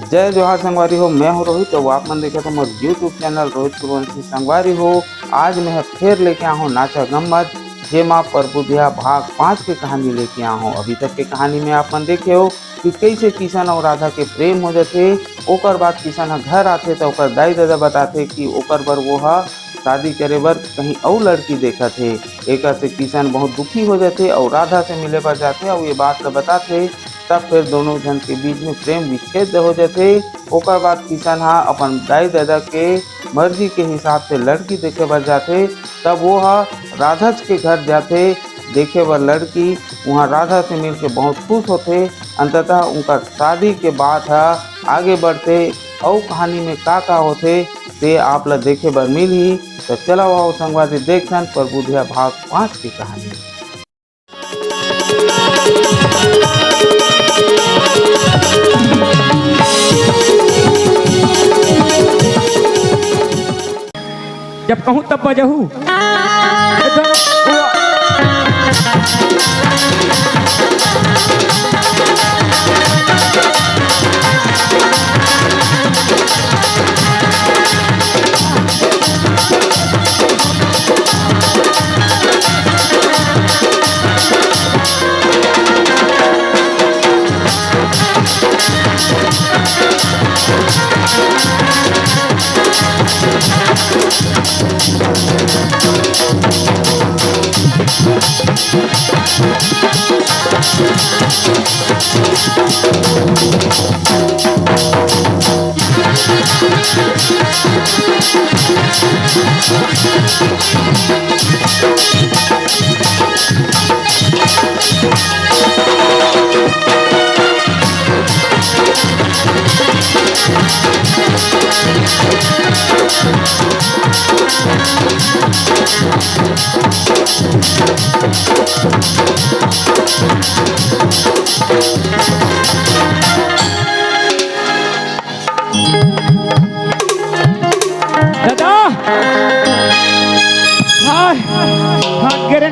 जय जोहार संगवारी हो। मैं हूँ रोहित तो आप मन देखा तो मोर यूट्यूब चैनल रोहित सूर्यवंशी संगवारी हो। आज मैं फिर लेके आया हूँ नाचा गम्मत जेमा परबुधिया भाग 5 की कहानी लेके आया हूँ। अभी तक के कहानी में आप मन देखे हो कि कैसे किशन और राधा के प्रेम हो जाते। ओकर बाद किशन घर आते तो ओकर दाई दादा बताते कि ओकर बर वो शादी करे बर कहीं और लड़की देखा थे। एक से किशन बहुत दुखी हो जाते और राधा से मिले पर जाते और ये बात तो बताते। तब फिर दोनों जन के बीच में प्रेम विच्छेद हो जाते। ओकर बाद किशन अपन दाई दादा के मर्जी के हिसाब से लड़की देखे बर जाते। तब वो राधा के घर जाते देखे बर लड़की। वहाँ राधा से मिल के बहुत खुश होते। अंततः उनका शादी के बाद आगे बढ़ते और कहानी में का होते ते आप ला देखे बर मिली। तो चला वो संगवादी देखन परबुधिया भाग 5 की कहानी। जब कहूँ तब बजहू।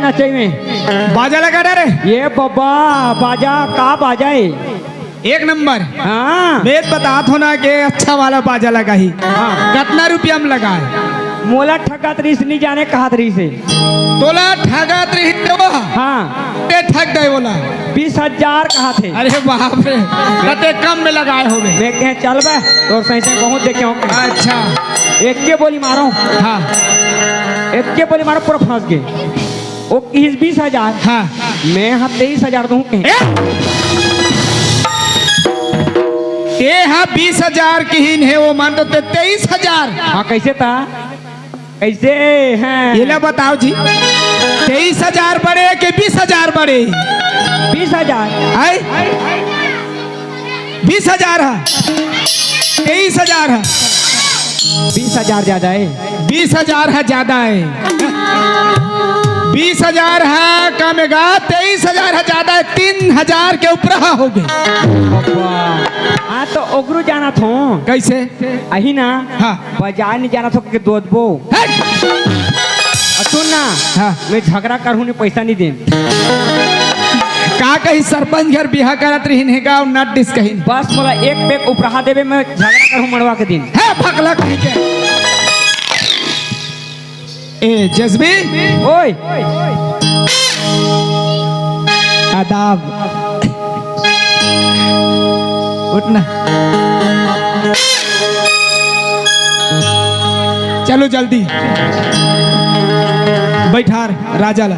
नचे में बाजा लगा रे। ये बाबा बाजा का बाजा है एक नंबर। हाँ मैं बतात हो ना कि अच्छा वाला बाजा लगा ही। हाँ कितना रुपया में लगा है? मोला ठगत रही नहीं जाने कहा रही से तोला ठगत रही तो हाँ ते ठग गए बोला 20,000 कहा थे। अरे बाप रे कते कम में लगाए हो गए। मैं कहे चल बे तो सही से बहुत देखे हो। अच्छा एक के बोली मारो। हाँ एक के बोली मारो पूरा फंस गए। वो 20,000। हाँ मैं 23,000 दूं कहीं। ते 20,000 की ही है वो मान तो 23,000। हाँ कैसे था कैसे हैं ये ले बताओ जी 23,000 बड़े के 20,000 बड़े? 20,000 है 20,000 है 23,000 है। 20,000 ज्यादा है। 20,000 है ज्यादा है। 20,000 है कम है 23,000 है ज्यादा है। 3,000 के ऊपर हो गए। हाँ तो ओगरू जाना थो कैसे अही ना। हाँ बाजार नहीं जाना थो कि दोदबो सुन ना। हाँ मैं झगड़ा करूँ नहीं पैसा नहीं दे का कहीं सरपंच घर बिहा करत रही का नट डिस कहीं। बस मोला एक बैग उपरहा देवे मैं झगड़ा करूँ मड़वा के दिन है भगला कहीं के। ए जज्बी ओए आदाब उठना चलो जल्दी बैठार राजा ला।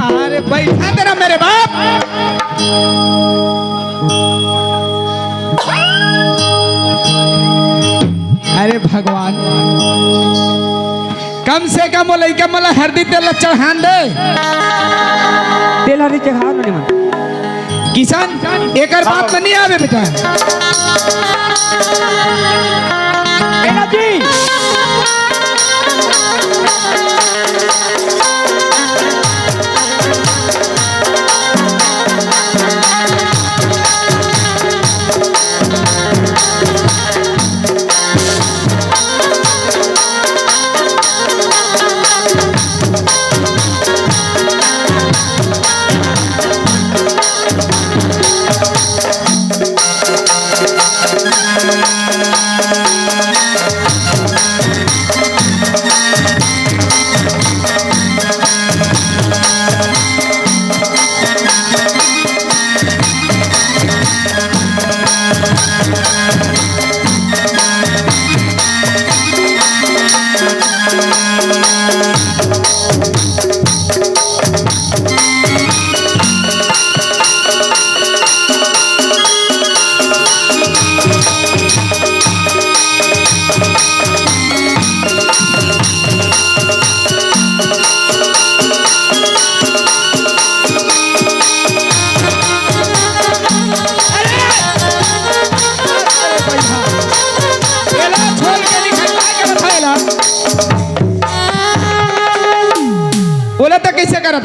अरे बैठा तेरा मेरे बाप। अरे भगवान कम से कम लइका मला हरदी तेल चढ़ान दे। तेल हरी चढ़ा नहीं मन किसान एकर बात में नहीं आवे बेटा। जी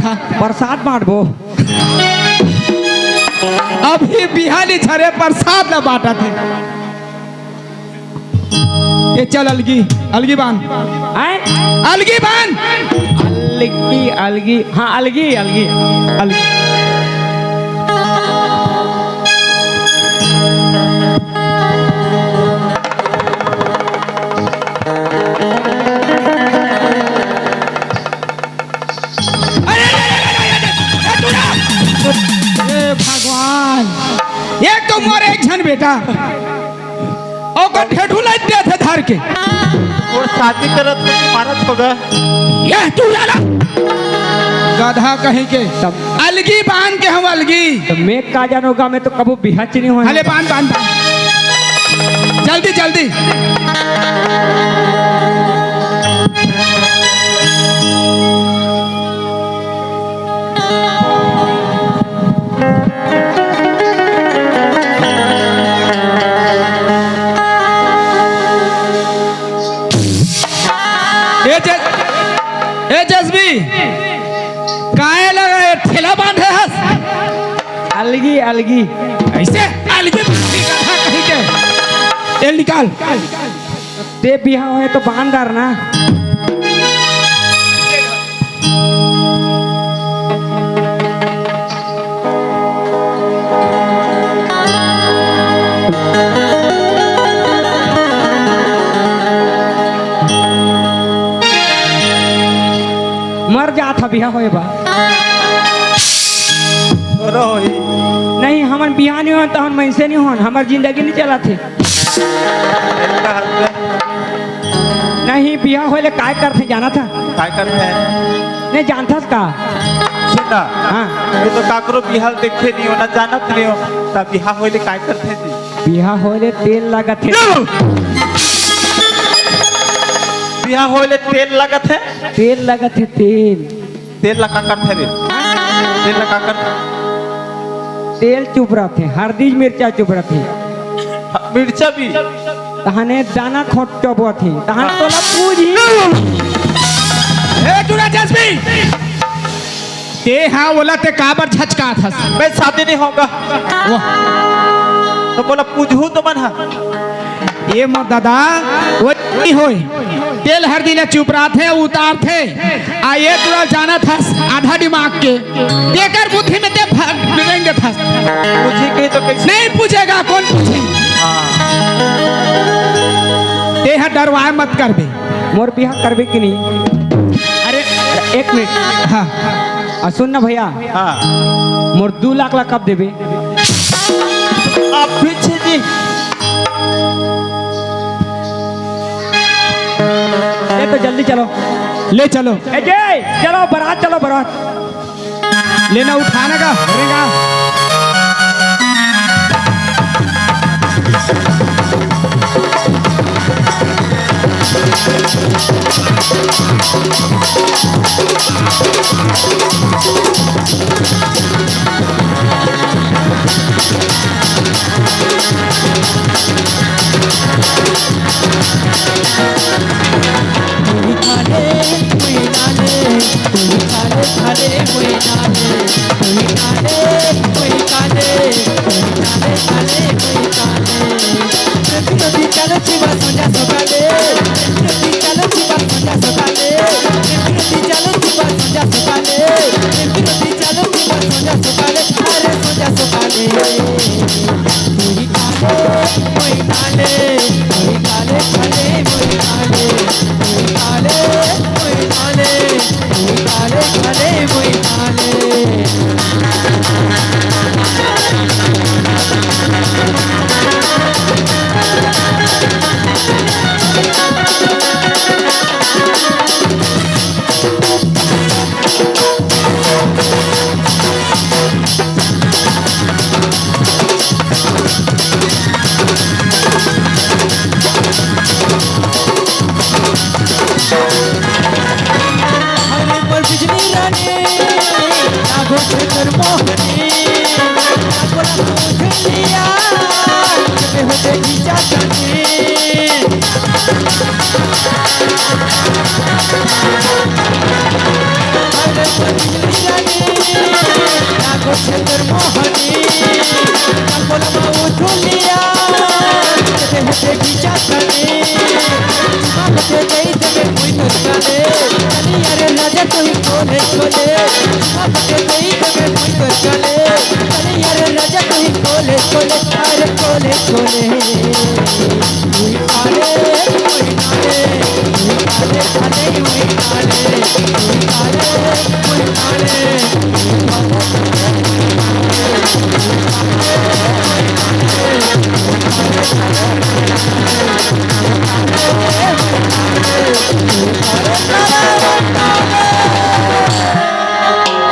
था। प्रसाद बांटबो। अभी बिहाली छरे प्रसाद न बांटा थे। ये चल अलगी अलगी बांध, आए अलगी बांध। अलगी अलगी, हाँ अलगी अलगी अलगी। भगवान, एक तो मोर एक झन बेटा और ढेढू लग थे धर के और शादी करत हो कि मारत होगा। ये तू लाला गधा कहीं के तब अलगी बांध के हम अलगी। तो मैं का जानूंगा, मैं तो कबू बिहाच नहीं हुआ। हले बांध बांध बांध जल्दी जल्दी। ए जसबी काहे लगा ये ठेला बांधे हस। अलगी अलगी ऐसे अलगी बांधी गधा कहीं के तेल निकाल। ते बिहा है तो बांधार ना। मर जात हा बिहा होए बा। नहीं हमन बिहा नहीं हो तो हम मैसे नहीं होन, हमार जिंदगी नहीं चला थे। नहीं बिहा होले काय करते जाना था। काय करते हैं नहीं जानता का। सुना। हाँ ये तो काकरो बिहाल देखे नहीं हो ना जानत नहीं हो, तब बिहा होले काय करते हैं जी। बिहा होले तेल लगा थे। बिहा होले तेल लगत है। तेल लगा थे तेल। तेल लगा करते रे। तेल लगा कर तेल चुप रहा थे, हल्दी मिर्चा चुप रहा थे, मिर्चा भी तहने दाना खोट चुप थे, तहन तोला पूजी। ए टूरा जसबी ते हाँ बोला ते काबर झचका था। मैं शादी नहीं होगा तो बोला पूछू तो मन। ये मोर दादा वो नहीं होए तेल हर दिन चुप रहा थे उतार थे आ ये तुरा जाना था आधा दिमाग के देकर बुद्धि में ते बिगड़ेंगे था। पूछे के तो कैसे नहीं पूछेगा कौन पूछे। ते हर डरवाए मत कर बे। मोर बिहा करबे कि नहीं। अरे एक मिनट। हाँ और सुन ना भैया, हाँ मोर 2 लाख ला कब देबे। आप पीछे जी ए तो जल्दी चलो, ले चलो ए जय चलो बारात, चलो बारात। लेना उठाने का रहेगा। चले तो बिजली लगी लागो छतर मोहनी चल बोला बाबू झूलिया ते हटे खींचा कने आपके गई देवे कोई तो चले चली अरे राजा तो ही खोले खोले आपके गई देवे कोई तो चले चली अरे राजा तो ही खोले खोले अरे खोले खोले कोई आले कोई नाले कोई आले आले कोई नाले कोई आले कोई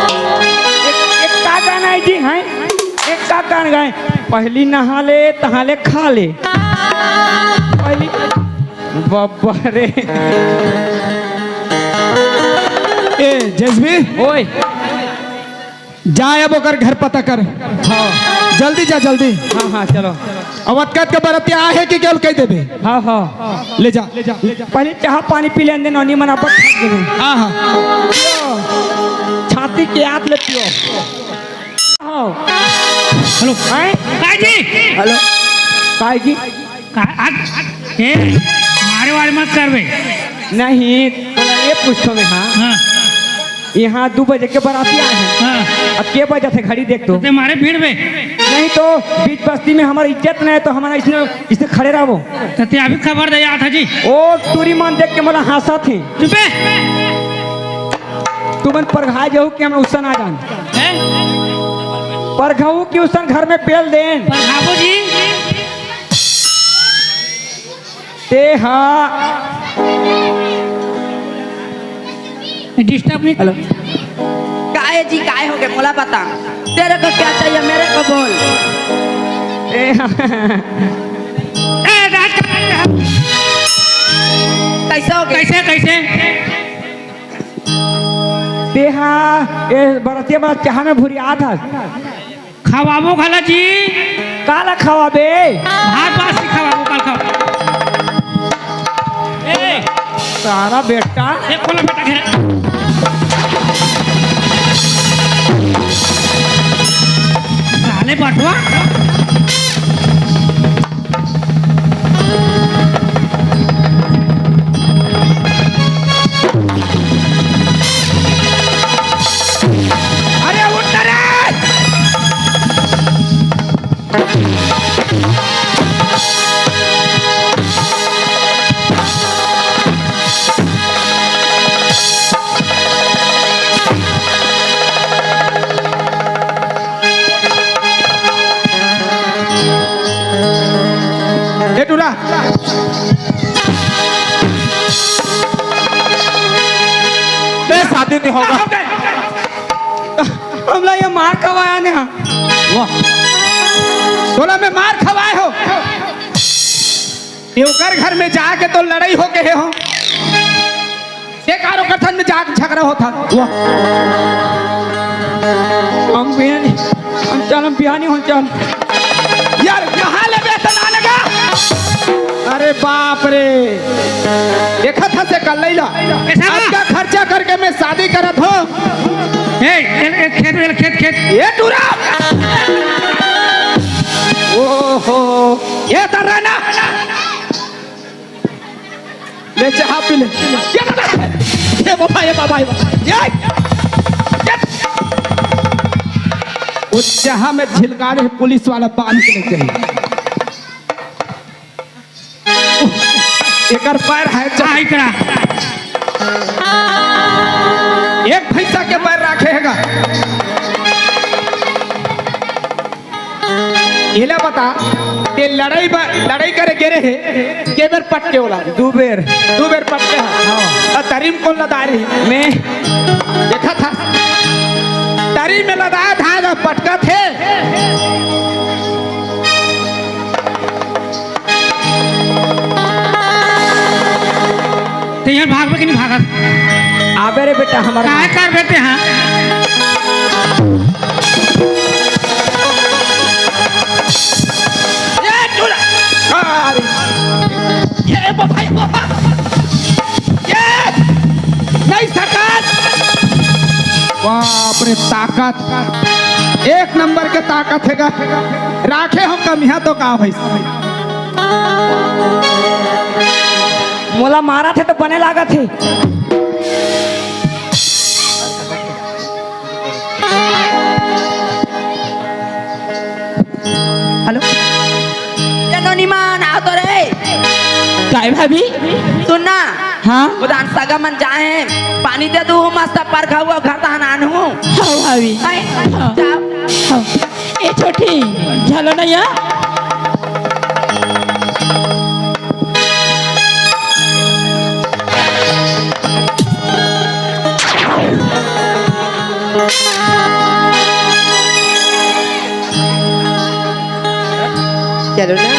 एक का गाना है जी हैं एक का गाना गाए पहली नहा ले तहा ले खा ले पहली बाबा रे ए जज्बी ओए जा अब ओकर घर पता कर हाँ जल्दी जा जल्दी हाँ हाँ चलो अवतकत के बरतिया आहे कि केवल कह देबे हाँ हाँ ले जा पहले चाह पानी पी लेने नौनी मना पर हाँ हाँ छाती के हाथ ले पियो हाँ हेलो हैं जी हेलो काय की मारे वारे मत करवे नहीं ये पूछो मैं हाँ हाँ यहाँ 2 बजे के बराती आए हैं हाँ अब के बजे थे घड़ी देख तो ते मारे भीड़ में नहीं तो बीच बस्ती में हमारा इज्जत नहीं है तो हमारा इसने खड़े रहो तो ते अभी खबर दे था जी ओ टूरी मान देख के मला हंसा थी चुपे तुमन परघा जाऊ कि हम उसन आ जान हैं परघाऊ कि उसन घर में पेल देन पर बाबू जी ते हाँ डिस्टर्ब नहीं हेलो काहे जी काहे हो गए बोला बता तेरे को क्या चाहिए मेरे को बोल ए हाँ ए राज कैसा हो गया कैसे कैसे ते हाँ ये बरतिया बड़ा चाह में भूरी आ था खवाबो खाला जी काला खावा बे भात बात से खवाबो कल खाओ ए सारा बेटा ये खोला बेटा घर साले बटवा अरे उठ रे ए टूरा ते शादी नहीं होगा हमला ये मार खवाया ने हाँ तोला में मार खवाए हो ये ओकर घर में जाके तो लड़ाई हो के हो बेकारों कथन में जाके झगड़ा होता हम बिहानी हम चल हम बिहानी हो चल यार यहाँ ले वेतन आ लगा अरे बाप रे देखा था से कल लैला कैसा बा? आपका खर्चा करके मैं शादी करत हो ए खेत खेत ये टूरा ओहो ये तरह ना ले चाह पी ले ये बाबा उस चाह में झिलका रहे पुलिस वाला बांध के लेके गई एकर पैर है चाय करा एक पैसा के पैर रखेगा इला बता ये लड़ाई करे गिरे है के बेर पट के बोला 2 बेर पट के हां तरीम कौन लदा रही मैं देखा था तरी में लदाया था जब पटका थे तो यहाँ भाग कि नहीं भागत आबे रे बेटा हमारा काय कर बेटे हाँ ये बाबा ये नहीं सकत के ताकत एक नंबर के ताकत है राखे हम कमिया तो का भाई मोला मारा थे तो बने लागा थे। हेलो नोनीमान आओ तो रे। काय भाभी सुनना हाँ उदान सगा मन जाए पानी दे दू मस्त पर खाऊ घर तहनान हूँ। हाँ भाभी जाओ ए छोटी चलो ना यार चलो ना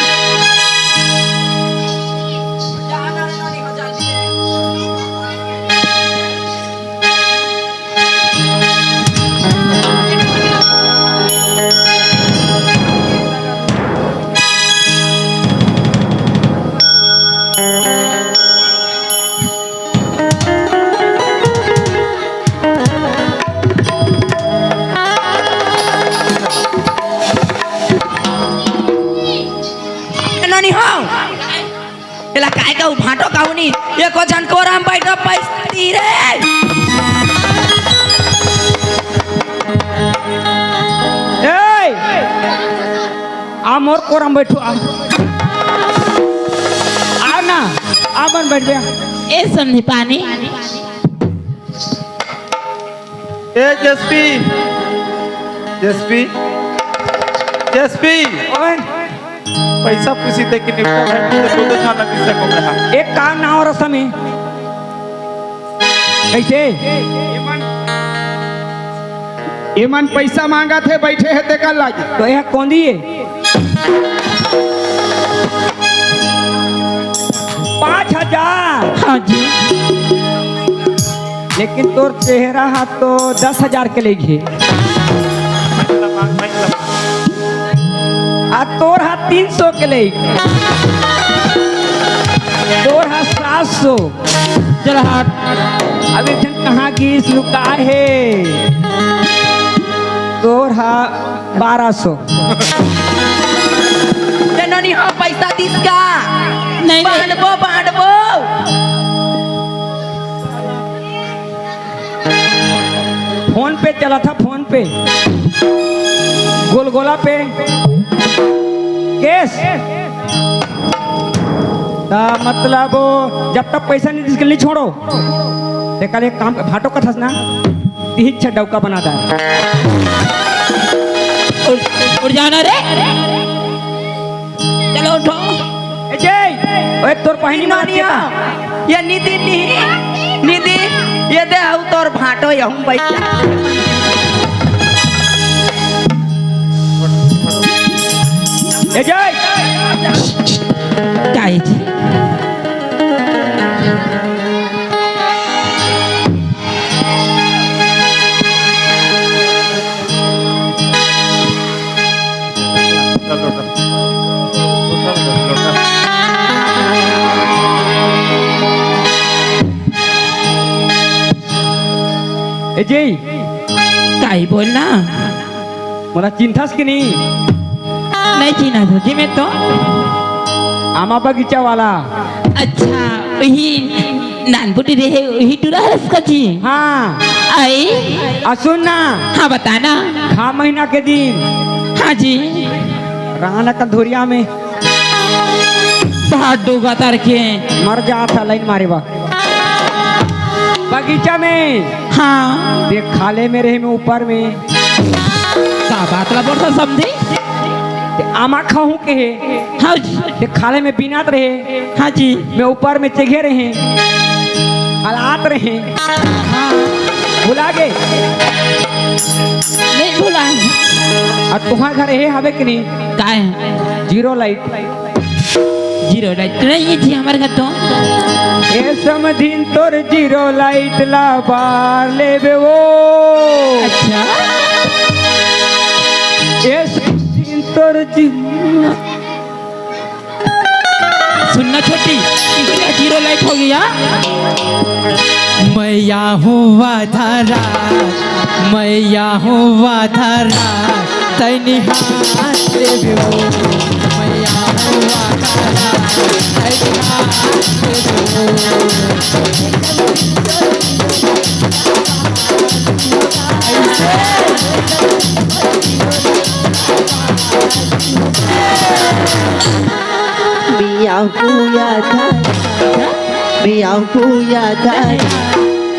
नोनी हो एला काय का भाटो काउनी एको जन कोराम बैठो पैसा दी रे। ए आ मोर कोरम बैठो आ ना आ बन बैठ गया। ए समझी पानी ए जसपी जसपी जसपी ओए पैसा पूछी थे कि निपटा है तो खाना किसे को रहा एक काम ना हो रहा में कैसे एमन पैसा मांगा थे बैठे है ते कल लागे तो यह कौन दिए 5,000। हाँ जी लेकिन तोर चेहरा हाथ तो 10,000 के लेगी आ तोर हाथ 300 के ले तोर हाथ 700। चल हाथ अभी कहाँ की लुका है तोर हाथ 1200। नोनी हो पैसा दिस का नहीं बांधबो बांधबो फोन पे चला था फोन पे गोलगोला पे केस ता मतलब जब तक पैसा नहीं जिसके लिए छोड़ो देखा एक काम भाटो का थसना तीन छडौका बना दा उड़ जाना रे चलो उठो ए जय ओए तोर पहिनी नोनी हो ये निधि निधि ये दे आउ तोर भाटो यहूं बैठ ए जय काय जी ए जय काय बोलना मला चिंतास की नहीं नहीं चीना था जी मैं तो आमा बगीचा वाला अच्छा वही नानपुटी रहे वही टूरा रस जी हाँ आई सुन ना हाँ बताना खा महीना के दिन हाँ जी रहना कंधोरिया में बहुत डूबा तार के मर जा था लाइन मारे बा बगीचा में हाँ देख खाले में रहे में ऊपर में का बात ला बोलता समझी ते आमा खाऊं के है हाँ जी ते खाले में बिनात रहे हाँ जी मैं ऊपर में चेघे रहे हालात रहे हाँ भुला गए नहीं भूला और तुम्हारे घर है हवे कि नहीं काय है 0 लाइट 0 लाइट नहीं जी हमारे घर तो ए समझिन तोर 0 लाइट ला बार लेबे वो अच्छा ए समझिन तोर सुनना छोटी इसका 0 लाइट हो गया मैया हुआ धारा मैया हूँ वाधारा तैनी हाथ देबो मैया हूँ वाधारा तैनी हाथ Miau puya dhai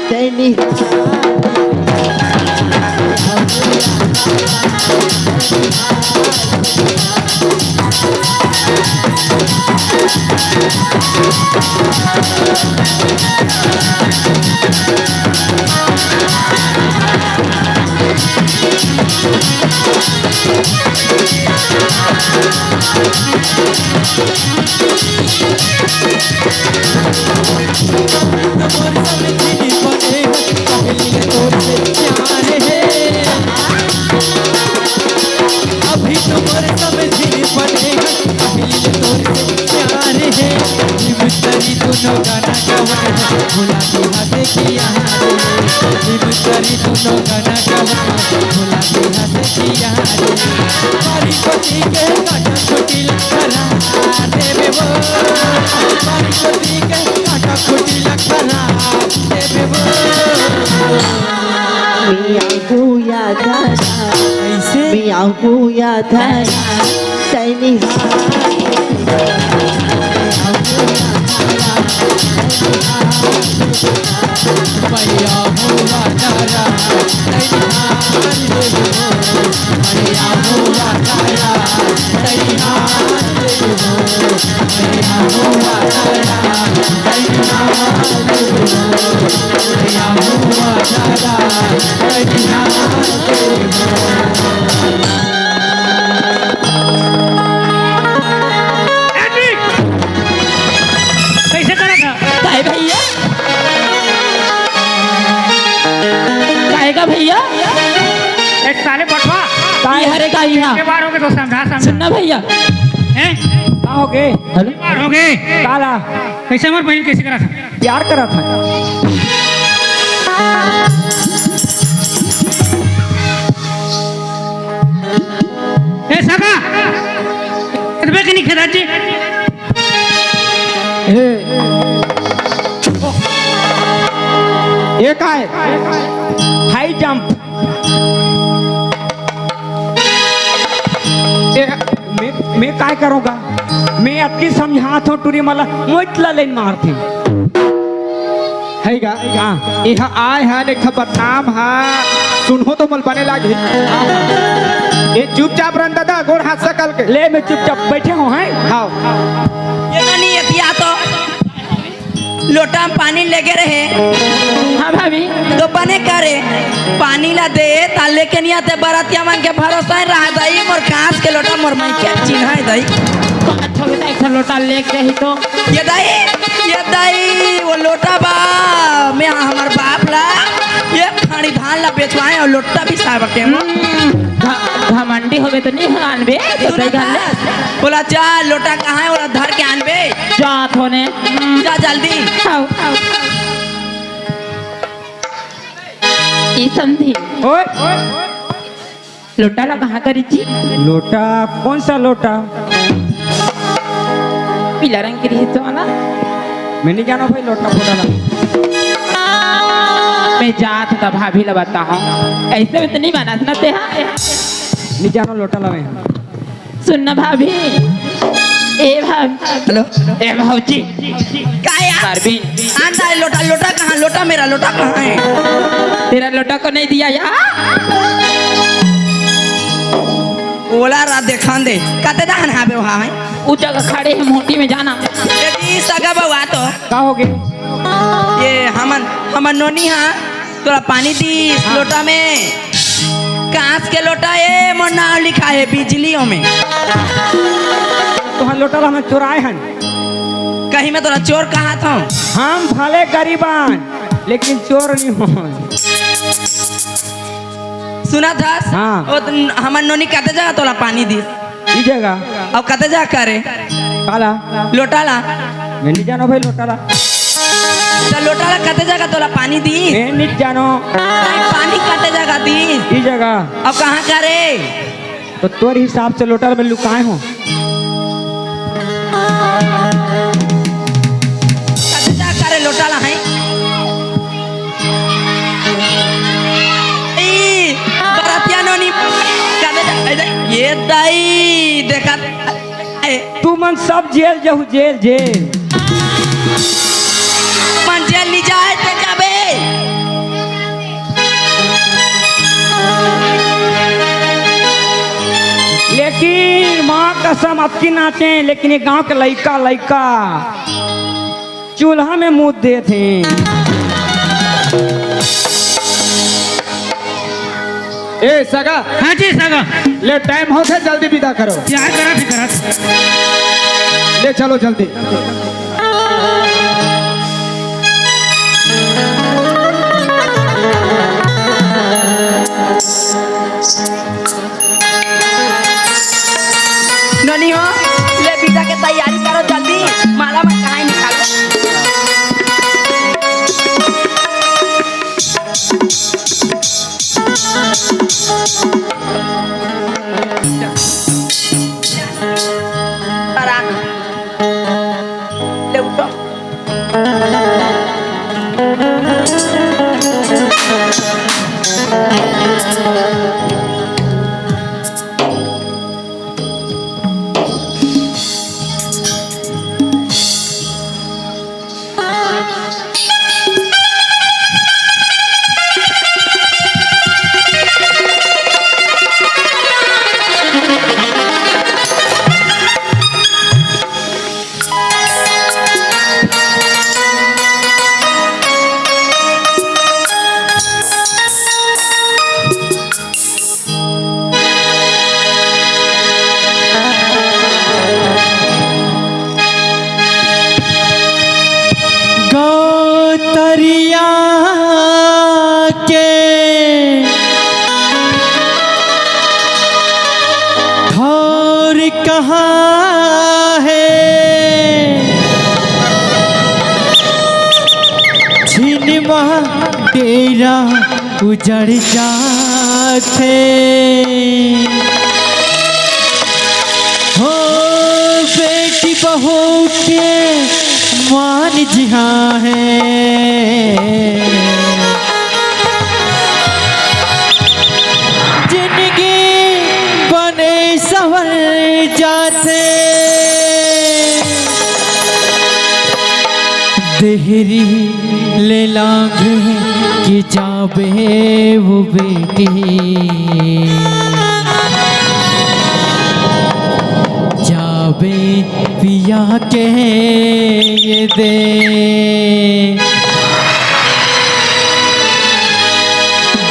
teni Miau puya dhai teni मैया हूँ वाधारा तैनी हाथ देबो मैया हूँ वाधारा तैनी हाथ देबो मैया हूँ वाधारा तैनी हाथ देबो मैया हूँ वाधारा तैनी हाथ देबो कैसे करा था काहे भैया काहेगा भैया एक साले बटवा काहे हरे का यहाँ के बार हो गए तो समझा समझा सुनना भैया हैं का हो गए बार हो गए काला कैसे हमार बहन कैसे करा था प्यार करा था ए सका इतने के नहीं खेदा जी ये का है हाई जंप मैं काय करूँगा मैं अति समझात हूँ टूरी मला मोटला लेन मारती हैगा हाँ यह आय है देखा बदनाम है सुनहो तो मल बने लागे ये चुपचाप रन दादा गोड़ हाथ सकल के ले मैं चुपचाप बैठे हूँ हैं हाँ ये नहीं एतिया तो लोटा में पानी लेके रहे हाँ भाभी तो बने करे पानी ला दे ताले के नहीं आते बरातिया मन के भरोसा रहा दई मोर कांच के लोटा मोर मैं के चिन्ह दई एक लोटा लेके ही तो ये दई वो लोटा बा मैं हमार बाप ला ये खाड़ी धान ला बेचवाए और लोटा भी साहब के घमंडी होवे तो नहीं आनबे बोला जा लोटा कहाँ है बोला धर के आनबे जात होने जा जल्दी ई समझी ओए लोटा ला कहाँ करी थी लोटा कौन सा लोटा पीला रंग की रही तो वाला मैं नहीं जाना भाई लोटा फोटा ला मैं जात था भाभी ला बता हूँ ऐसे में तो नहीं बना ना ते नहीं जाना लोटा ला मैं सुनना भाभी ए भाभी हेलो ए भाऊजी काय परवीन आंदा लोटा लोटा कहाँ लोटा मेरा लोटा कहाँ है तेरा लोटा को नहीं दिया यार ओला रात देखा दे कते दान हाबे वहाँ है उस जगह खड़े हैं मोटी में जाना यदि सगा बवा तो का हो गए ये हमन नोनी हाँ थोड़ा पानी दी इस लोटा में कांच के लोटा ये मोर नाम लिखा है बिजलियों में तो हम लोटा ला हमें चुराए हैं कहीं में तोरा चोर कहा था हम भले गरीबान लेकिन चोर नहीं हो सुना था हाँ। हमर नोनी कते जगह तोला पानी दी ई जगह अब कते जगह करे काला लोटा ला मैं नहीं जाना भाई लोटा ला तो लोटा ला कते जगह तोला पानी दी मैं नहीं जानो पानी कते जगह दी ई जगह अब कहाँ करे तो तोर हिसाब से लोटा में लुकाए हो कते जगह करे लोटा ला है ई बरातिया नोनी कते जगह ये दाई देखा तू मन सब जेल जहू जेल जेल मन जेल नहीं जाए ते जाबे लेकिन माँ कसम अब की नाचे लेकिन ये गांव के लइका लइका चूल्हा में मुँह दे थे ए सगा हाँ जी सगा ले टाइम हो गया जल्दी विदा करो प्यार करा भी करा ले चलो जल्दी ननी हो ले विदा के तैयारी करो जल्दी माला में कहाँ निकालो बारात ले उठो गौतरिया के घर कहाँ है छिनमा तेरा उजड़ जाते हो बेटी बहू के मान जहाँ है जिंदगी बने सवर जाते देहरी ले लांग की जाबे वो बेटी जाबे पिया के ये दे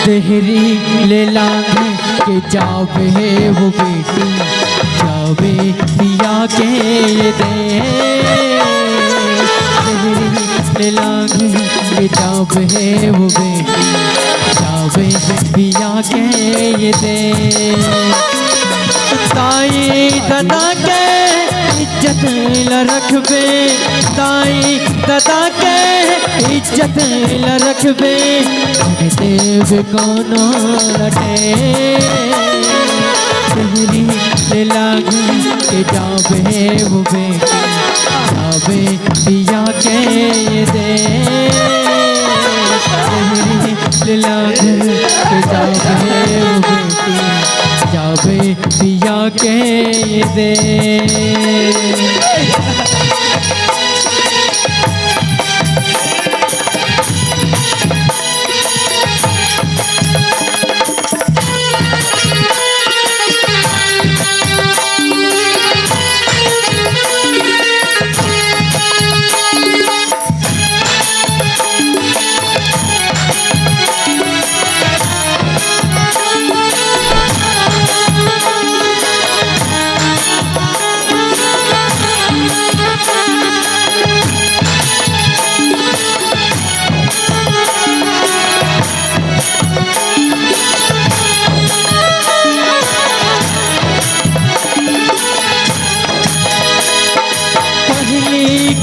देहरी ले लांग के जाबे वो बेटी जाबे पिया के ये दे ले लांग के जाबे वो बेटी जाबे पिया के ये दे ताई दादा के इज्जत ल रखबे ताई दादा के इज्जत ल रखबे देव कोनो लटे तेरी ले लाग के जाबे वो बेटी जाबे पिया के ये दे तेरी ले लाग के जाबे वो बेटी जाबे पिया के ये दे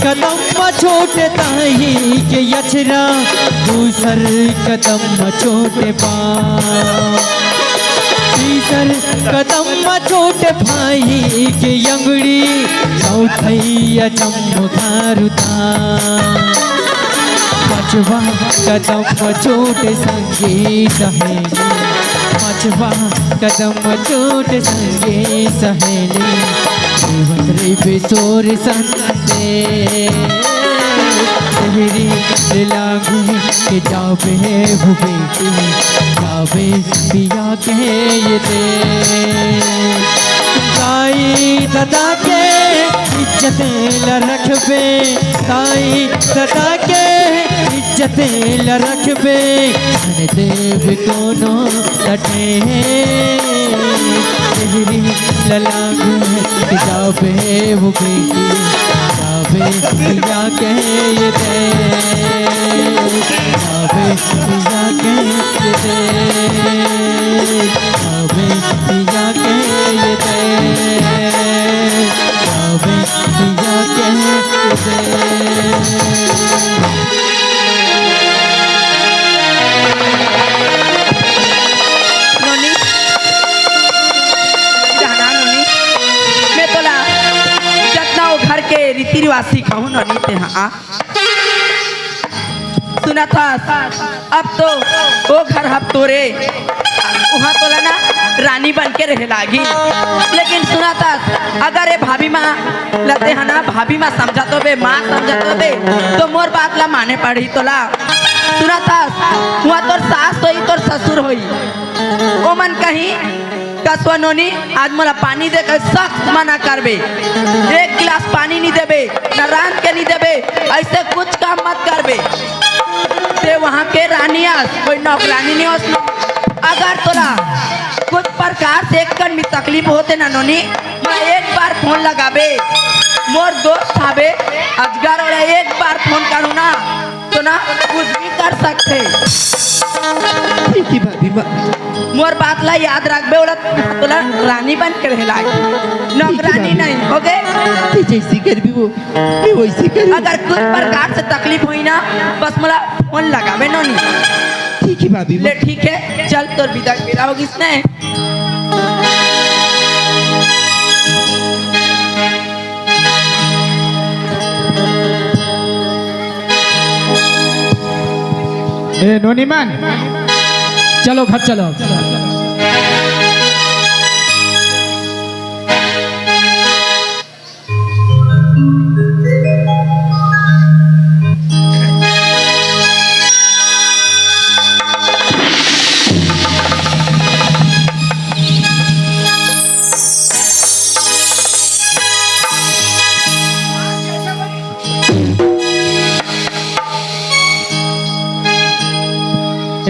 कदम छोटे ताही के यचरा दूसर कदम छोटे पाँव तीसर कदम छोटे भाई के अंगड़ी चौथैया चमकारुता पांचवा कदम छोटे संगी सहेली पांचवा कदम छोटे संगी सहेली रे बेसोर संते तेरी लागू के जावे वो बेटी जावे पिया के ये दे ताई दादा के इज्जत ल रखबे ताई दादा के इज्जत ल रखबे धन देव दोनों लटे तेरी ललागू के जावे वो बेटी जावे पिया के ये दे जावे पिया के ये दे जावे पिया के ये दे जावे पिया के ये दे नोनी जाना नोनी मैं तोला जतना वो घर के रीति रिवाज सिखाऊं नोनी ते हाँ सुना था अब तो वो घर हम तोरे वहाँ तोला ना रानी बन के रह लागी लेकिन सुना था अगर ये भाभी माँ लते है ना भाभी माँ समझा तो बे माँ समझा तो बे तो मोर बात ला माने पड़ी तोला सुना था वहाँ तोर सास होई तोर ससुर होई ओ मन कहीं कसवा नोनी आज मोला पानी दे कर सख्त मना करबे एक गिलास पानी नहीं देबे न रात के नहीं देबे ऐसे कुछ काम मत करबे ते वहाँ के रानी आस कोई नौकरानी नहीं हो अगर तोला कुछ प्रकार से एक कण में तकलीफ होते ना नोनी मैं एक बार फोन लगाबे मोर दोस्त थाबे अजगर और एक बार फोन करूँ ना तो ना कुछ भी कर सकते ठीक है भाभी माँ मोर बात ला याद रखबे ओला तोला रानी बन के रह लागी नौकरानी नहीं हो गए जैसी कर भी वो मैं वैसी कर अगर कुछ प्रकार से तकलीफ हुई ना बस मोला फोन लगाबे नोनी ठीक है भाभी माँ ले ठीक है चल तोर विदा मेरा होगी इसने ए नोनीमान चलो घर चलो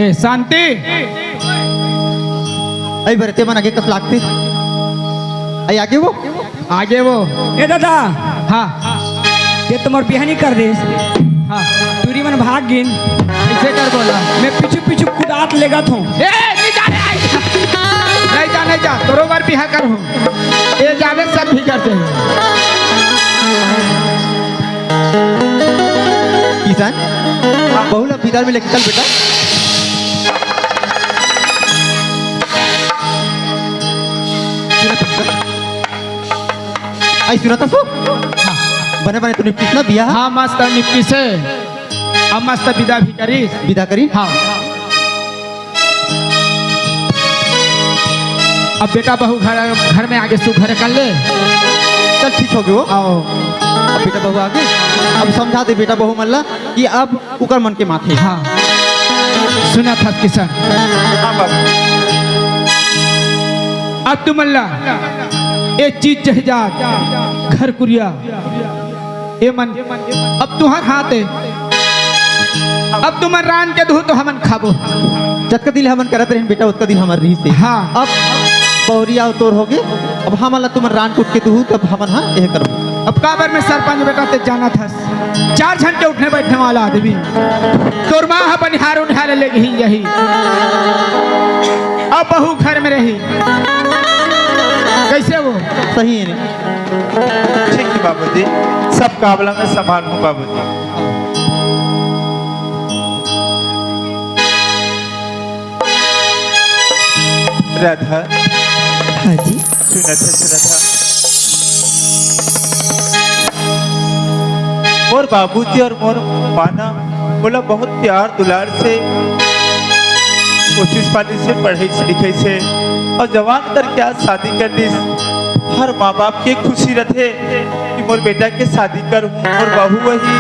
ए शांति आई बरते मन आगे कस लागते आई आगे वो ए दादा हाँ ये तुम्हार बिहानी कर दे हाँ दूरी मन भाग गिन ऐसे कर बोला मैं पीछू पीछू कुदात लेगा था ए नहीं जा नहीं जा तोरो बार बिहा कर हूँ ये जावे सब भी करते हैं किसान बहुला बिदार में लेके चल बेटा आई सुना था सो बने बने तूने कितना बिया हाँ मस्त निपटी से अब मस्त विदा भी करी विदा करी हाँ अब बेटा बहू घर में आगे सुघर कर ले चल ठीक हो गया वो आओ अब बेटा बहू आगे अब समझा दे बेटा बहू मल्ला कि अब उकर मन के माथे हाँ सुना था किसान हाँ बाबू अब तुम अल्लाह एक चीज जहजात घर कुरिया ए मन अब तुहर हाथ है अब तुम रान के दू तो हमन खाबो जत का दिल हमन करत रहे बेटा उसका दिल हमार रही से हाँ अब पौरिया तोर हो गए अब हम अल्लाह तुम रान टूट के दू तब हमन हाँ यह करो अब काबर में सरपंच बेटा ते जाना था 4 घंटे उठने बैठने वाला आदमी तोर माँ बनिहार उनिहार ले गई यही अब बहू घर में रही कैसे वो सही है नहीं ठीक है बाबू जी सब मुकाबला में संभालूं बाबूजी। राधा हाँ जी सुनत है मोर बाबूजी और मोर माना बोला बहुत प्यार दुलार से कोशिश पाली से पढ़े से लिखे से और जवान कर क्या शादी कर दी। हर माँ बाप के खुशी रहते कि मोर बेटा के शादी कर और बहू वही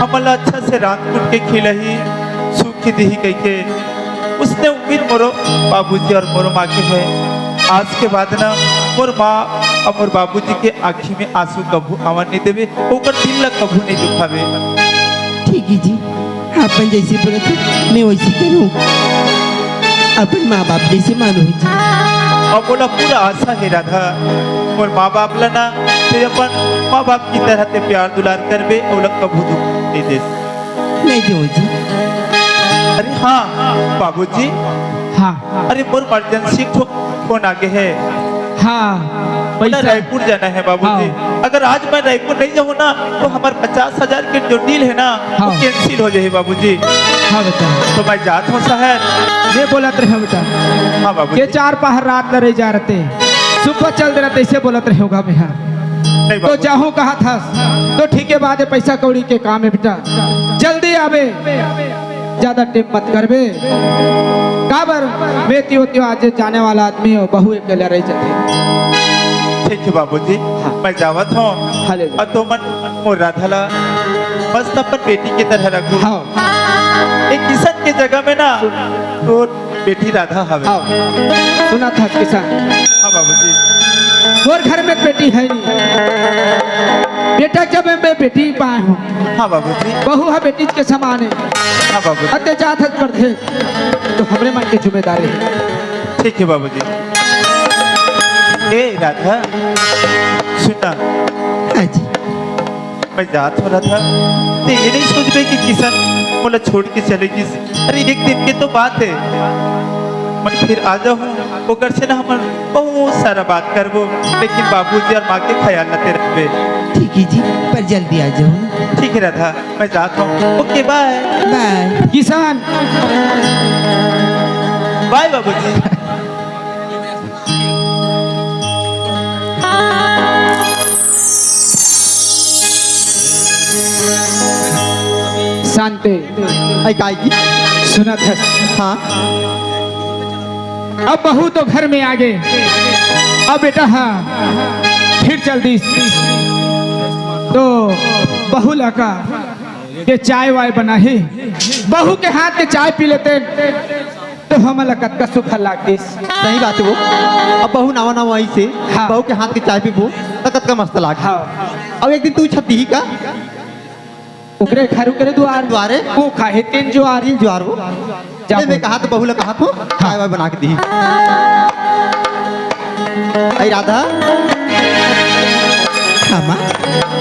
हमला अच्छा से रात कुट के खिलही सुखी दी कह के उसने उम्मीद मोरो बाबूजी और मोरो माँ के है। आज के बाद ना मोर माँ और मोर बाबूजी के आँखी में आंसू कभू आवन नहीं देवे ओकर दिल ला कभू नहीं दुखावे। ठीक है जी अपन जैसे बोले थे मैं वैसे करूँ अपन माँ बाप जैसे मानो जी। और बोला पूरा आशा है राधा मोर माँ बाप लना ते अपन माँ बाप की तरह ते प्यार दुलार करबे और कभू दुख नहीं दे। नहीं दो जी। अरे हाँ बाबूजी हाँ अरे मोर इमरजेंसी फोन आगे है हाँ बोला पैसा रायपुर जाना है बाबूजी। अगर आज मैं रायपुर नहीं जाऊँ ना तो हमारे 50,000 के जो डील है ना वो हाँ। कैंसिल हो जाए बाबूजी। हाँ बेटा तो मैं जात हूँ शहर। ये बोलत रहे बेटा हाँ बाबूजी ये 4 पहर रात लड़े जा रहते सुबह चल दे रहते ऐसे बोलत रहे होगा भैया। नहीं तो बाबूजी। चाहूँ कहा था तो ठीक है बात है पैसा कौड़ी के काम है बेटा जल्दी आवे ज्यादा टेप मत करबे काबर मैं त्यो आज जाने वाला आदमी हो बहू अकेला रह जाते। ठीक है बाबूजी मैं जावत हूँ हाले और तो मन मोर राधाला मस्त अपन बेटी की तरह रखूँ। हाँ एक किशन के जगह में ना तो बेटी राधा हवे। हाँ सुना था किसान हाँ बाबूजी मोर घर में बेटी है नहीं बेटा जब मैं बेटी पाए हूँ हाँ बाबूजी बहू है बेटी के समान है हाँ बाबूजी अत्याचार पर थे तो हमरे मन की जिम्मेदारी है। ठीक है बाबूजी। ए राधा सुना हाँ जी मैं जात हो रहा था तो ये नहीं सोच रही कि किशन बोला छोड़ के चलेगी। अरे एक दिन की तो बात है मैं फिर आ जाऊँ वो घर से ना हम बहुत सारा बात करबो लेकिन बाबूजी और माँ के ख्याल नते रखबे। ठीक है जी पर जल्दी आ जाओ ना। ठीक है राधा मैं जाता हूँ। ओके बाय बाय किसान बाय बाबूजी। शांति की सुना था हाँ अब बहू तो घर में आ गए अब बेटा हाँ फिर चल दी तो बहू लगा के चाय वाय बना ही बहू के हाथ में चाय पी लेते तो हम लकत का सुख लागे। सही बात है वो अब बहू नावा नावा वहीं से हाँ। बहू के हाथ की चाय पीबो तकत का मस्त लाग। हाँ अब एक दिन तू छती ही का उकरे घर उकरे द्वारे वो खाए 3 ज्वार ज्वार वो जा मैं कहा तो बहू ला कहा तो चाय वाय बना के दी। आई राधा हाँ माँ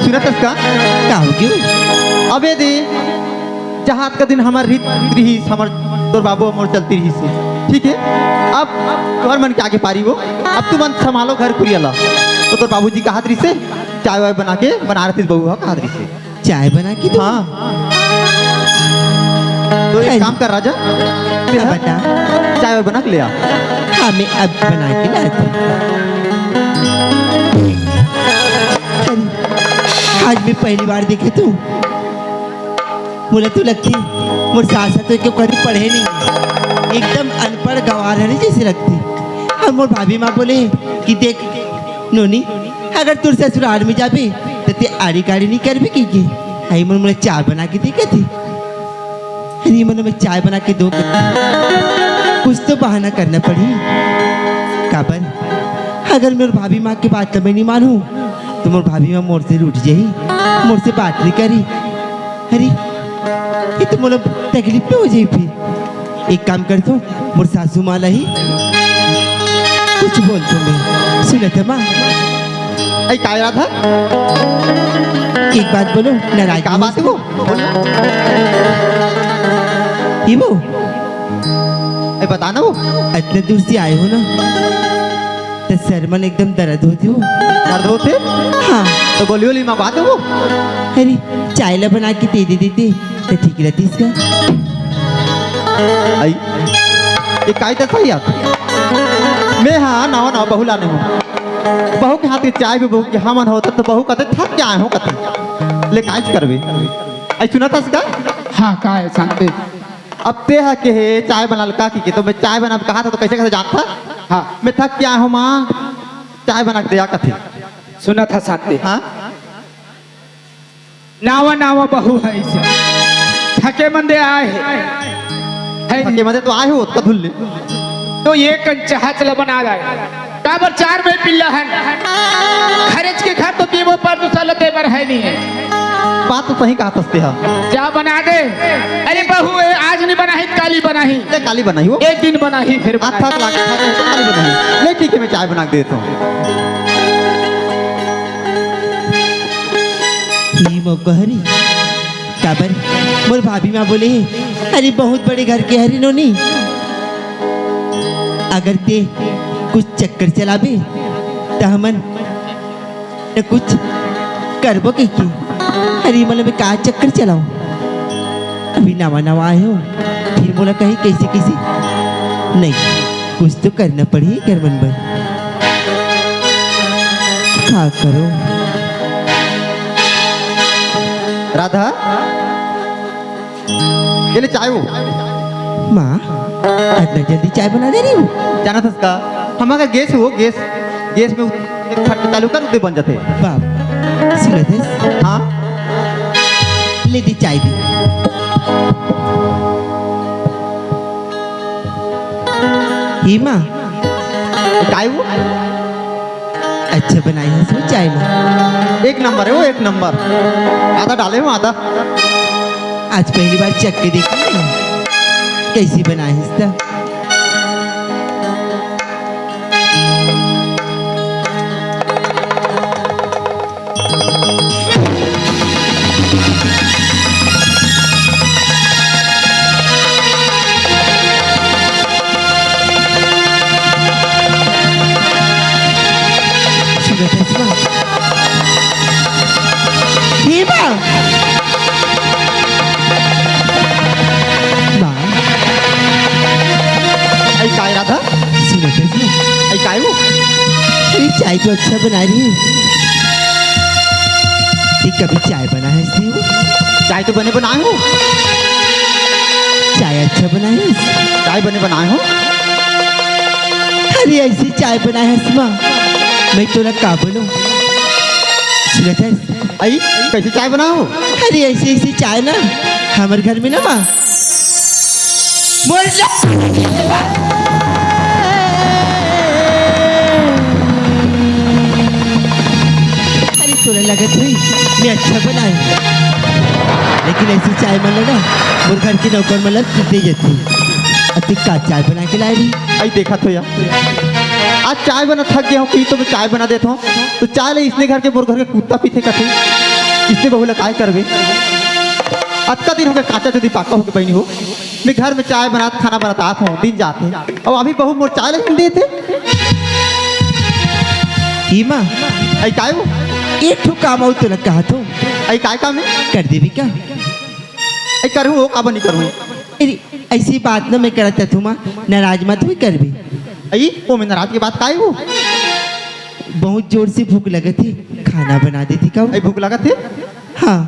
सुना तस्का का हो क्यों अबे दे जहाँ का दिन हमार रीत रही हमार तोर बाबू मोर चलती रही से ठीक है। अब तोर मन के आगे पारी वो अब तू मन संभालो घर कुरियला तो तोर बाबूजी कहा रही से चाय वाय बना के बना रही बहू कहा रही से चाय बना के हाँ तो एक काम कर राजा बता चाय वाय बना के ले आ। हाँ मैं अब बना के लाती आज मैं पहली बार देखे तू मुझे तो लगती मोर सासा तो क्यों कभी पढ़े नहीं एकदम अनपढ़ गवार है जैसे लगती। और मोर भाभी माँ बोले कि देख नोनी अगर तुर ससुराल में जाबे तो ते आड़ी गाड़ी नहीं कर भी की आई मन मुझे चाय बना के दी थी अरे मन में चाय बना के दो कुछ तो बहाना करना पड़ी काबर अगर मेरे भाभी माँ की बात मैं नहीं मानूं तो मोर भाभी माँ मोर से रूठ जाई मोर से बात नहीं करी। अरे ये तो मोला तकलीफ पे हो जाई फिर एक काम कर दो मोर सासू माँ ला ही कुछ बोल तो मैं सुना था माँ ऐ क्या रहा था एक बात बोलो नाराज क्या बात है वो ये वो बताना वो इतने दूर से आए हो ना तो तो सर मन एकदम दर्द होती हो। दर्द होते हाँ तो गोली वोली मंगवा दो वो। अरे चाय ला बना के दे देते तो ठीक रहती इसका। आई ये काई तो सही आप मैं हाँ नवा नवा बहू लाने हूँ बहू के हाथ की चाय भी बहू के हाँ मन होता तो बहू कहते थक के आए हो कहते लेकिन आज करवे आई सुना था इसका। हाँ का है शांति। अब ते है के है चाय बना का की तो मैं चाय बना कहा था तो कैसे कैसे जानता। हाँ मैं थक के आया हूँ माँ चाय बना के दिया कथी। सुना था शांति। हाँ नावा नावा बहू है इसे थके मंदे आए है थके मजे तो आए हो उसका धुल तो ये कंचा चला बना रहा है काबर 4 में पिल्ला है खर्च के घर तो पीवो पर तो चलते पर है नहीं है। बात तो सही कहा तस्ते हा क्या बना दे। अरे बहू आज नहीं बना ही काली बना ही ले काली बनाई हो एक दिन बना ही फिर आज थक लगा काली बनाई ले ठीक है मैं चाय बना के देता हूँ। ही मौका हरी काबर मोर भाभी माँ बोले अरे बहुत बड़े घर के हरी नोनी अगर ते कुछ चक्कर चलाबे तो हमन न कुछ करबो के की। अरे मतलब मैं कहा चक्कर चलाऊं अभी नवा नवा आए हो फिर बोला कहीं कैसे कैसे नहीं कुछ तो करना पड़ी घर मन पर क्या करो। राधा ये ले चाय वो माँ इतना जल्दी चाय बना दे रही हूँ। जाना था उसका हमारा गैस हो गैस में फट चालू कर उदे बन जाते। बाप सुनो थे हाँ ले दी चाय दी। ही माँ चाय वो अच्छा बनाई है इसमें चाय ना एक नंबर है वो एक नंबर आधा डाले हो आधा। आज पहली बार चख के देखी कैसी बनाई है इसका। आई काय राधा सुनो तो आई काय वो अरे चाय तो अच्छा बना रही है। ये कभी चाय बना है इसने वो चाय तो बने बनाए हो चाय अच्छा बना है चाय बने बनाए हो। अरे ऐसी चाय बना है इसमें मैं तोरा का बोलूं। सुनो तो आई कैसे चाय बनाए हो। अरे ऐसी ऐसी चाय ना हमारे घर में ना माँ बोल अरे तोरा लगत हुई मैं अच्छा बनाई लेकिन ऐसी चाय मन ना और घर की नौकर मतलब कितनी जाती अति का चाय बना के लाई रही। आई देखा तो यार आज चाय बना थक गया हूँ कि तो मैं चाय बना देता हूँ तो चाय ले इसने घर के बोर घर के कुत्ता पीछे कथे इसने बहु काय करवे आज का दिन हो गया काचा चुदी पाका होके बहनी हो मैं घर में चाय बना खाना बनाता हूँ दिन जाते और अभी बहु मोर चाय ले दिए थे। ही माँ आई काय वो एक ठो काम आओ तो लग कहा तो आई काय काम है कर देवी क्या। आई करूँ वो काबा नहीं करूँ अरे ऐसी बात ना मैं करता तू माँ नाराज मत हुई कर भी। आई वो मैं नाराज की बात काय वो बहुत जोर से भूख लगी थी खाना बना देती का आई भूख लगा थे हाँ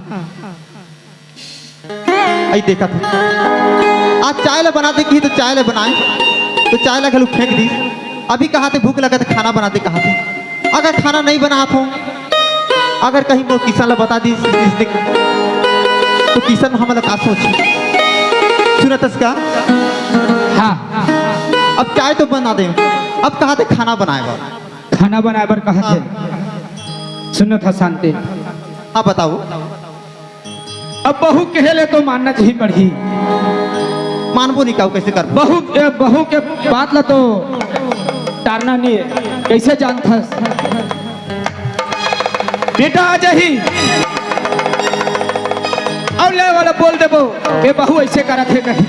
आई देखा था आज चाय ला बनाते की तो चाय ला बनाए तो चाय ला खलू फेंक दी अभी कहा थे भूख लगा तो खाना बनाते कहा थे अगर खाना नहीं बना हो अगर कहीं वो किसान ला बता दी तो किसान हमारा का सोच सुना तस्का। हाँ अब चाय तो बना दे अब कहा थे खाना बनाएगा खाना बनाए बर कहा थे। सुनो था शांति हाँ बताओ अब बहू कहले तो मानना चाहिए पड़ी मानबो नहीं काऊ कैसे कर बहू के बात ला तो टारना नहीं है कैसे जानता बेटा आ जाही और ले वाला बोल देबो ये बहू ऐसे करा थे कहीं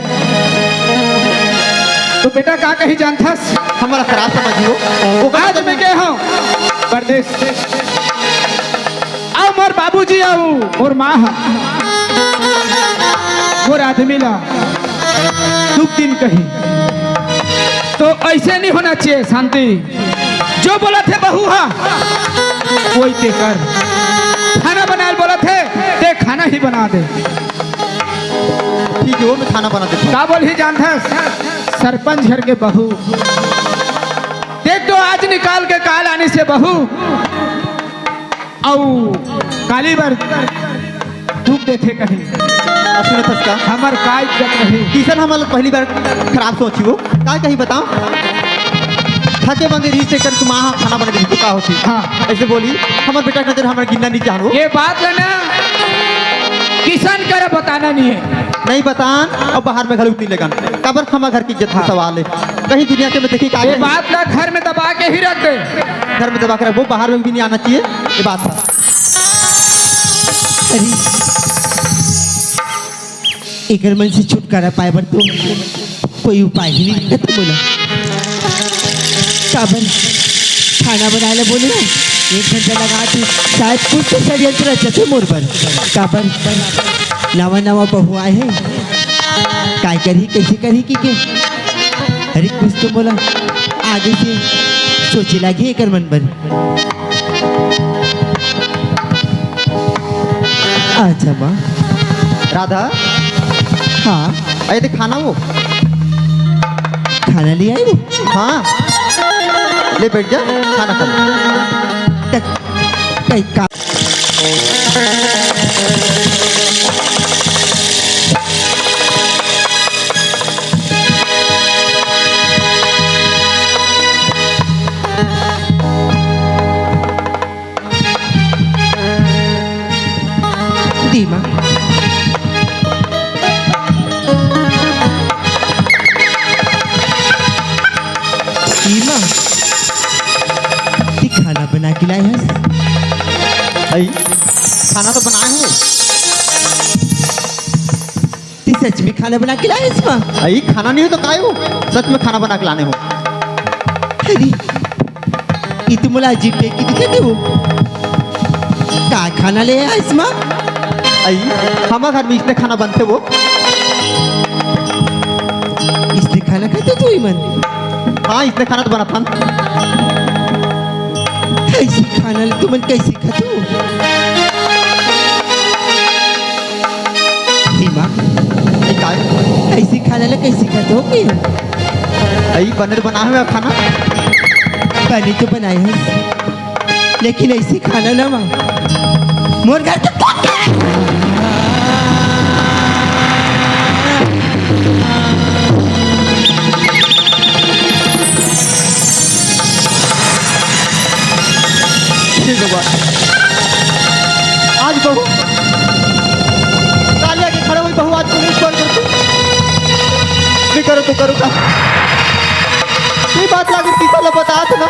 तो बेटा का कहीं जानथस हमारा खराब समझियो आज में के देश आओ मोर बाबूजी आओ मोर माँ मोर आदमी ला दुख दिन कही तो ऐसे नहीं होना चाहिए। शांति जो बोला थे बहू हा वही ते कर। खाना बनाए बोला थे ते खाना ही बना दे। ठीक है वो मैं खाना बना देता हूँ। का बोल ही जानता है सरपंच घर के बहू देख तो आज निकाल के काल आने से बहू औ काली बार धूप देते कहीं सुने फसका हमार का इज्जत रही। किशन हमारे पहली बार खराब सोची वो का कहीं बताओ थके बंदे री से कर तुम आहा खाना बना दे तो का होती। हाँ। ऐसे बोली हमारे बेटा नजर हमारे गिनना नहीं चाहो ये बात लेना किसान कर बताना नहीं है। नहीं बतान और बाहर में घर उतनी लगन कबर खमा घर की इज्जत का सवाल है। कहीं दुनिया के में देखी का ये बात ना घर में दबा के ही रख दे। घर में दबा कर वो बाहर में भी नहीं आना चाहिए ये बात है। अरे एक मन से छुटकारा पाए पर तो कोई उपाय ही नहीं है। तो बोला काबर खाना बनाने बोले ना 1 घंटा लगा तू शायद कुछ तो षड्यंत्र रचते मोर पर। काबर नवा नवा बहू आए हैं काय करी कैसे करी की के अरे कुछ तो बोला आगे से सोचे लगी एक मन पर। अच्छा माँ राधा हाँ अरे देख खाना वो खाना ले आई रे। हाँ ले बैठ जा खाना खा ले। तक कई का दीमा दीमा ती खाना बना के लाई हस। आई खाना तो बनाए हो ती सच में खाना बना के लाई हस माँ। आई खाना नहीं हो तो काय हो सच में खाना बना के लाने हो। अरे ये तो मुला अजीब देख के दिखे थे वो का खाना ले आया इस माँ। आई हमारे घर में इसने खाना बनते वो इसने खाना खाते तू ही मन हाँ इसने खाना तो बना था। ऐसी खाना ले तू मन कैसे खातू दीमा आई काय ऐसी खाना ले कैसे खाते हो कि आई बने बना हुआ खाना बनी तो बनाए हैं लेकिन ऐसी खाना ना माँ मोर घर के आज बहू कालिया के खड़े हुई बहू आज पुलिस कॉल करती नहीं करो तो करो का ये बात लागे किसा ला बता था ना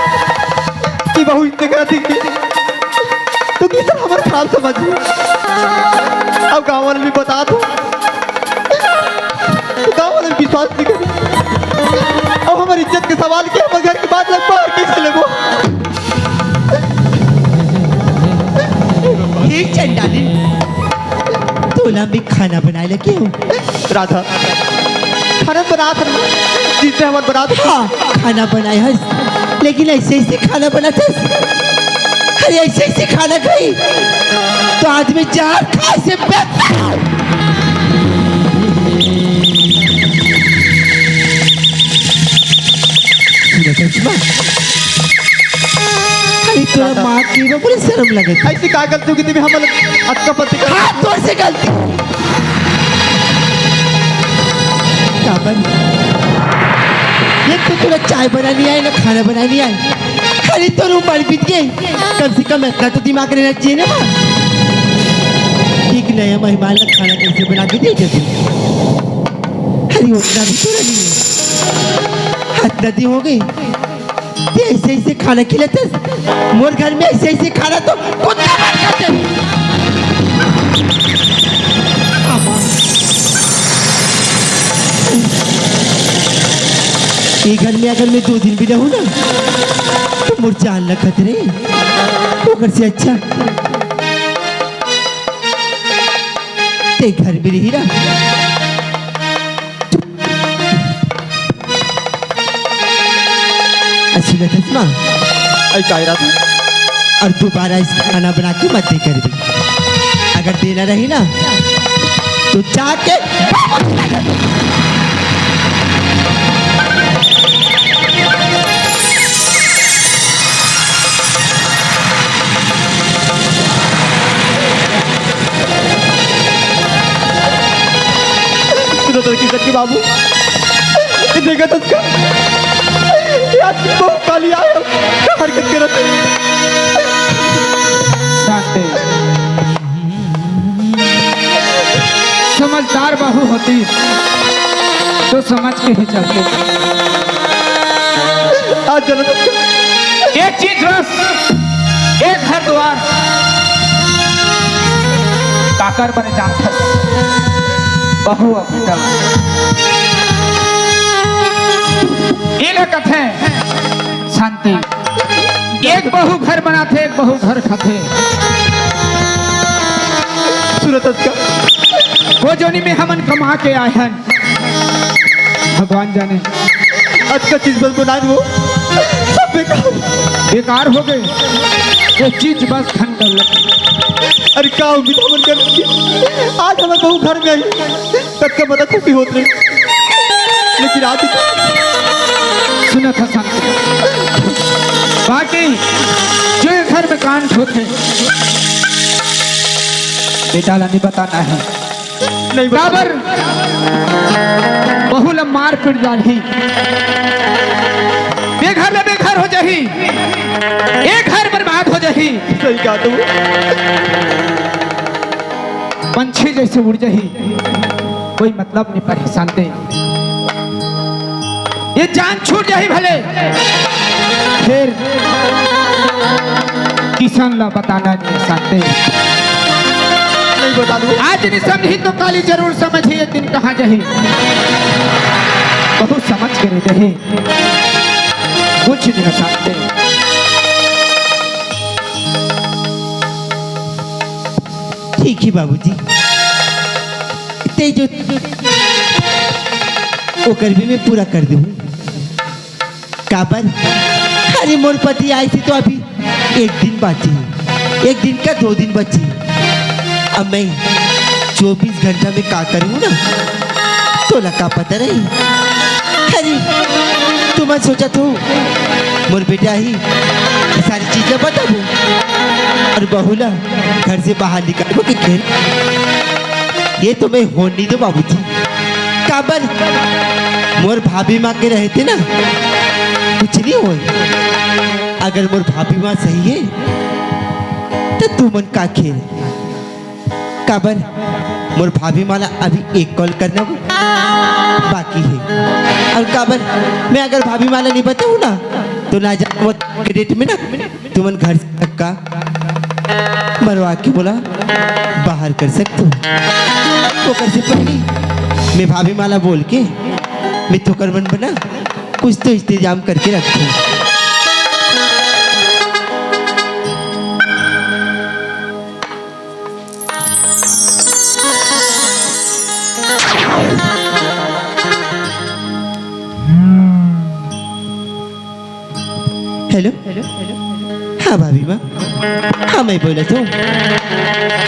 कि बहू इतने करती थी तो किसा हमारे खराब समझ अब गाँव वाले भी बता दो तो गाँव वाले भी विश्वास नहीं करें। अब हमारी इज्जत के सवाल किया हमारे घर की बात लग बाहर कैसे ले वो ठीक चंडाली तोला भी खाना बनाए लगे हो। राधा खाना बना था जिसने हमारे बना था। हाँ खाना बनाए हस लेकिन ऐसे ऐसे खाना बनाते अरे ऐसे ऐसे खाना खाई तो आज में 4 खाए से बेहतर। अरे तोरा माँ की वो बड़ी शर्म लगे ऐसी क्या गलती की थी हमारे अच्छा पति का हाथ तोड़ से गलती काबन ये तो तुला चाय बनानी आई ना खाना बनानी आई अरे तो रूम बारी बीत गई कम से कम इतना तो दिमाग रहना चाहिए ना माँ। एक नया मेहमान का खाना कैसे बना के दे देते अरे उतना भी तो नहीं है हाथ नदी हो गई ये ऐसे ऐसे खाना खिलाते मोर घर में ऐसे ऐसे खाना तो कुत्ता मार खाते। ये घर में अगर मैं 2 दिन भी रहूँ ना तो मोर जान न खतरे ओकर से अच्छा ते घर में रही ना। अच्छी लत माँ आई कह रहा था और दोबारा इसका खाना बना के मत दे कर भी, अगर देना रही ना तो जाके सुनो तो की सच्ची बाबू देखा तो उसका यार बहुत काली आया हरकत करत शांति समझदार बहू होती तो समझ के ही चलते। आज चलो तो एक चीज बस, एक घर द्वार काकर बने जानता बहू अब बेटा ये कथे शांति। एक बहू घर बनाते एक बहू घर खाते। सुनो तो उसका वो जोनी में हमन कमा के आए हैं भगवान जाने आज का चीज बस बना वो सब बेकार हो गए। वो चीज बस धन दौलत। अरे क्या उम्मीद हमन कर आज हमें बहू घर में आई तब का बता खुशी होत रही, लेकिन आज सुना था शांति बाकी जो ये घर में कांड होते बेटा ला नहीं बताना है। नहीं बराबर बहुल मार पिट जाही बेघर हो जाही, एक घर बर्बाद हो जाही। सही कहा तू पंछी जैसे उड़ जाही, कोई मतलब नहीं पड़ी शांति। ये जान छूट जाही भले फिर किसान ला बताना नहीं शांति। नहीं बता दू आज नहीं समझी तो काली जरूर समझी एक दिन कहाँ जाही। बहुत समझ के रह जाही कुछ नहीं शांति। ठीक है बाबूजी ते जो ओकर भी मैं पूरा कर दूँ काबर। अरे मोर पति आई थी तो अभी एक दिन बाकी है, एक दिन का 2 दिन बची। अब मैं 24 घंटा में का करूँ ना तो लगा पता नहीं। अरे तुम सोचा तो मोर बेटा ही ये सारी चीजें बताबू और बहुला घर से बाहर निकालो कि खेल ये तो मैं होने नहीं दो बाबूजी। काबर मोर भाभी माँ के रहते ना कुछ नहीं हो। अगर मोर भाभी माँ सही है तो तू मन का खेल। काबर मोर भाभी माला अभी एक कॉल करना बाकी है और काबर मैं अगर भाभी माला नहीं बताऊँ ना तो ना जाने के डेट में ना तुमन घर से धक्का मरवा के बोला बाहर कर सकते हो। वो कर से पहले मैं भाभी माला बोल के मैं तो करवन बना कुछ तो इंतजाम करके रखूँ। हेलो हाँ भाभी माँ हाँ मैं बोला तो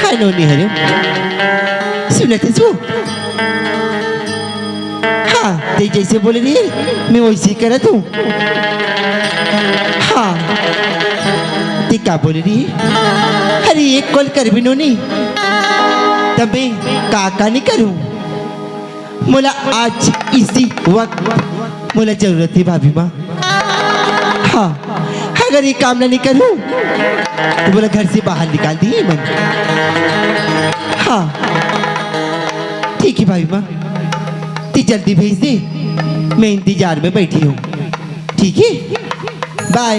हाँ नोनी हेलो सुना थे तू हाँ ते जैसे बोले रही मैं वैसे ही करा तू। हाँ ते क्या बोले रही अरे एक कॉल कर भी नोनी तब मैं का नहीं करूँ। मोला आज इसी वक्त मोला जरूरत है भाभी माँ। हाँ अगर ये काम ना नहीं करूं तो बोला घर से बाहर निकाल दिए मन। हाँ ठीक है भाई माँ ती जल्दी भेज दे मैं इंतजार में बैठी हूँ। ठीक है बाय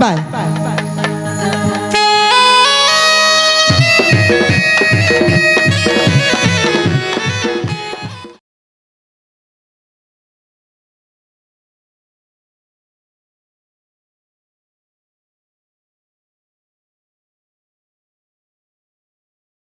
बाय।